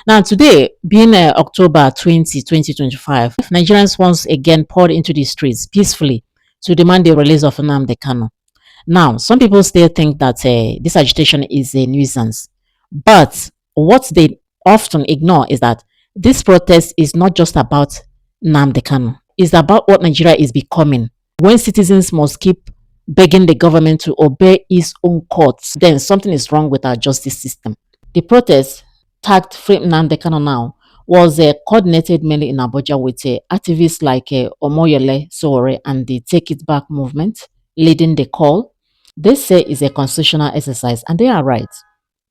Now, today, being October 20, 2025, Nigerians once again poured into the streets peacefully to demand the release of Nnamdi Kanu. Now, some people still think that this agitation is a nuisance, but what they often ignore is that this protest is not just about Nnamdi Kanu. It's about what Nigeria is becoming. When citizens must keep begging the government to obey its own courts, then something is wrong with our justice system. The protest, tagged Free Nnamdi Kanu Now, was coordinated mainly in Abuja with activists like Omoyele Sowore and the Take It Back movement leading the call. They say it's a constitutional exercise, and they are right.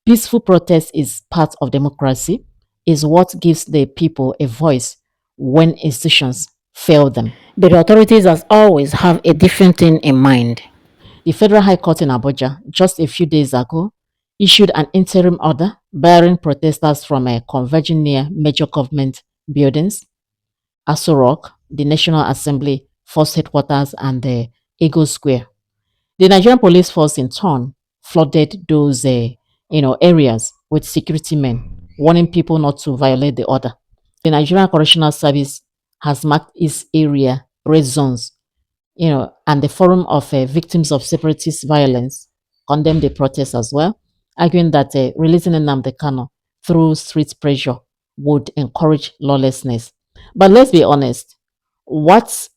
Peaceful protest is part of democracy, is what gives the people a voice when institutions fail them. But the authorities, as always, have a different thing in mind. The Federal High Court in Abuja, just a few days ago, issued an interim order barring protesters from converging near major government buildings, Aso Rock, the National Assembly, Force Headquarters, and the Eagle Square. The Nigerian police force, in turn, flooded those areas with security men, warning people not to violate the order. The Nigerian Correctional Service has marked its area red zones, and the Forum of Victims of Separatist Violence condemned the protest as well, arguing that releasing Nnamdi Kanu through street pressure would encourage lawlessness. But let's be honest, what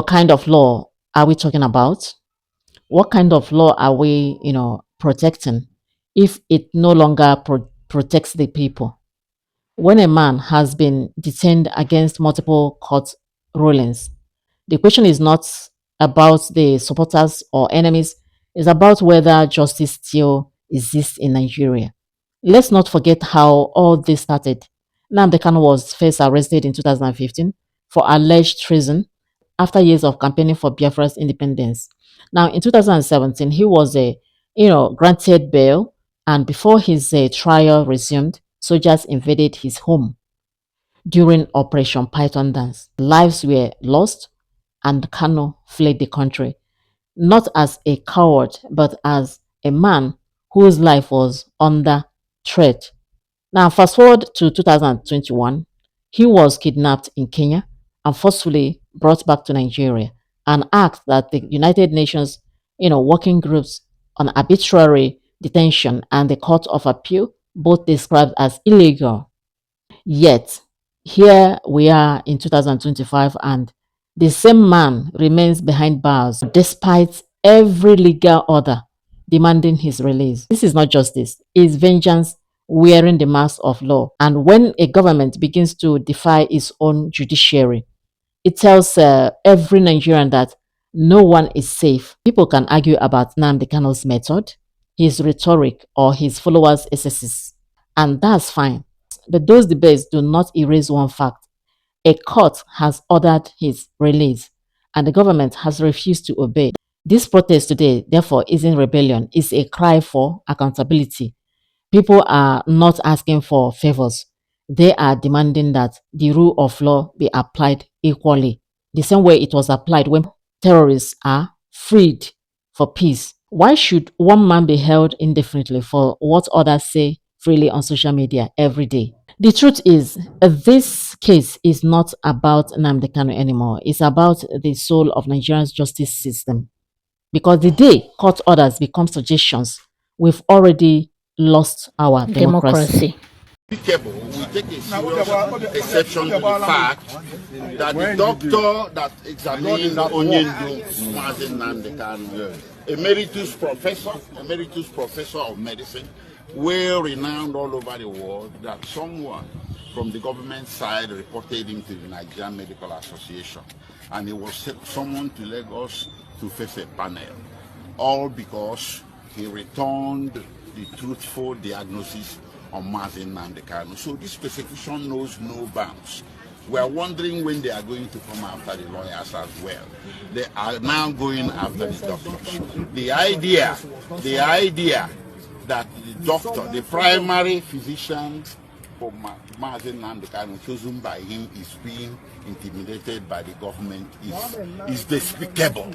kind of law are we talking about? What kind of law are we, protecting if it no longer protects the people? When a man has been detained against multiple court rulings, the question is not about the supporters or enemies, it's about whether justice still exists in Nigeria. Let's not forget how all this started. Nnamdi Kanu was first arrested in 2015 for alleged treason after years of campaigning for Biafra's independence. Now, in 2017, he was granted bail, and before his trial resumed, soldiers invaded his home during Operation Python Dance. Lives were lost, and Kanu fled the country, not as a coward, but as a man whose life was under threat. Now, fast forward to 2021, he was kidnapped in Kenya and forcefully brought back to Nigeria, an act that the United Nations, working groups on arbitrary detention and the Court of Appeal both described as illegal. Yet, here we are in 2025, and the same man remains behind bars despite every legal order demanding his release. This is not justice, it's vengeance wearing the mask of law. And when a government begins to defy its own judiciary, it tells every Nigerian that no one is safe. People can argue about Nnamdi Kanu's method, his rhetoric, or his followers' excesses, and that's fine. But those debates do not erase one fact. A court has ordered his release, and the government has refused to obey. This protest today, therefore, isn't rebellion, it's a cry for accountability. People are not asking for favors. They are demanding that the rule of law be applied equally, the same way it was applied when terrorists are freed for peace. Why should one man be held indefinitely for what others say freely on social media every day? The truth is, this case is not about Nnamdi Kanu anymore. It's about the soul of Nigeria's justice system. Because the day court orders become suggestions, we've already lost our democracy. Be careful. We take a serious exception to the fact that the doctor that examined Onyendu Mazen Nnamdi Kanu, emeritus professor of medicine, well renowned all over the world, that someone from the government side reported him to the Nigerian Medical Association, and he was summoned to Lagos to face a panel, all because he returned the truthful diagnosis on Mazen Nnamdi Kanu. So this persecution knows no bounds. We are wondering when they are going to come after the lawyers as well. They are now going after the doctors. The idea that the doctor, the primary physician for Mazen Nnamdi Kanu, chosen by him, is being intimidated by the government is despicable.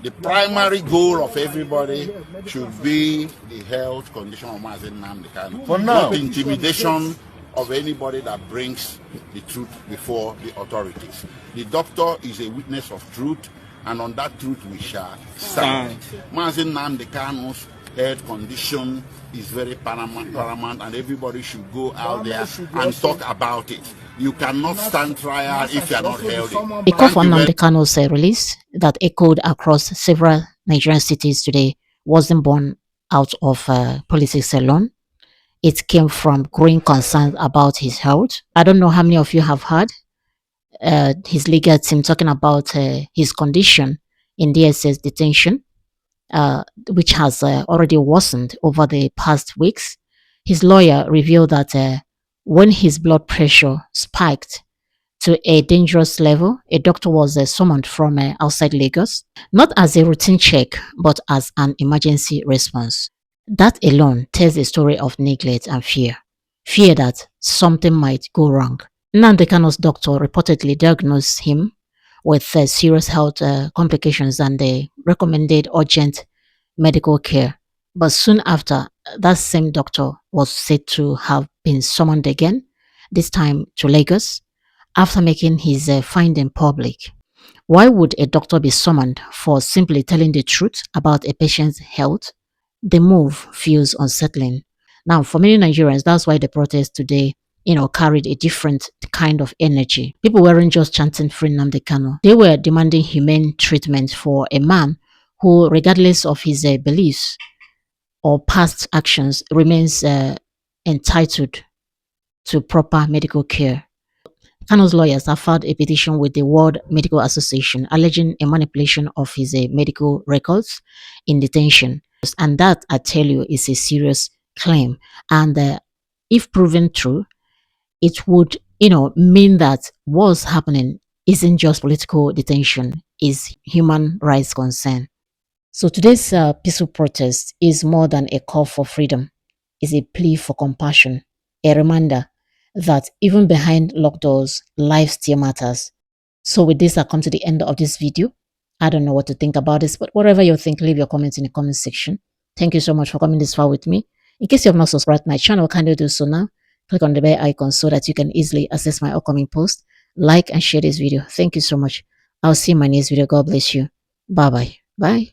The primary goal of everybody should be the health condition of Mazen Nnamdi Kanu, not intimidation of anybody that brings the truth before the authorities. The doctor is a witness of truth, and on that truth we shall stand. Mazin Nnamdi Kanu's health condition is very paramount, and everybody should go out there and talk about it. You cannot stand trial if you are not healthy. A call for Nnamdi Kanu's release that echoed across several Nigerian cities today wasn't born out of politics alone. It came from growing concerns about his health. I don't know how many of you have heard his legal team talking about his condition in DSS detention, which has already worsened over the past weeks. His lawyer revealed that when his blood pressure spiked to a dangerous level, a doctor was summoned from outside Lagos, not as a routine check, but as an emergency response. That alone tells a story of neglect and fear. Fear that something might go wrong. Nnamdi Kanu's doctor reportedly diagnosed him with serious health complications and they recommended urgent medical care. But soon after, that same doctor was said to have been summoned again, this time to Lagos, after making his finding public. Why would a doctor be summoned for simply telling the truth about a patient's health? The move feels unsettling. Now, for many Nigerians, that's why the protest today, carried a different kind of energy. People weren't just chanting free Nnamdi Kanu. They were demanding humane treatment for a man who, regardless of his beliefs or past actions, remains entitled to proper medical care. Kanu's lawyers have filed a petition with the World Medical Association alleging a manipulation of his medical records in detention. And that, I tell you, is a serious claim. And if proven true, it would, mean that what's happening isn't just political detention, is human rights concern. So today's peaceful protest is more than a call for freedom. It's a plea for compassion, a reminder that even behind locked doors, life still matters. So with this, I come to the end of this video. I don't know what to think about this, but whatever you think, leave your comments in the comment section. Thank you so much for coming this far with me. In case you have not subscribed to my channel, kindly do so now. Click on the bell icon so that you can easily access my upcoming posts. Like and share this video. Thank you so much. I'll see you in my next video. God bless you. Bye-bye. Bye.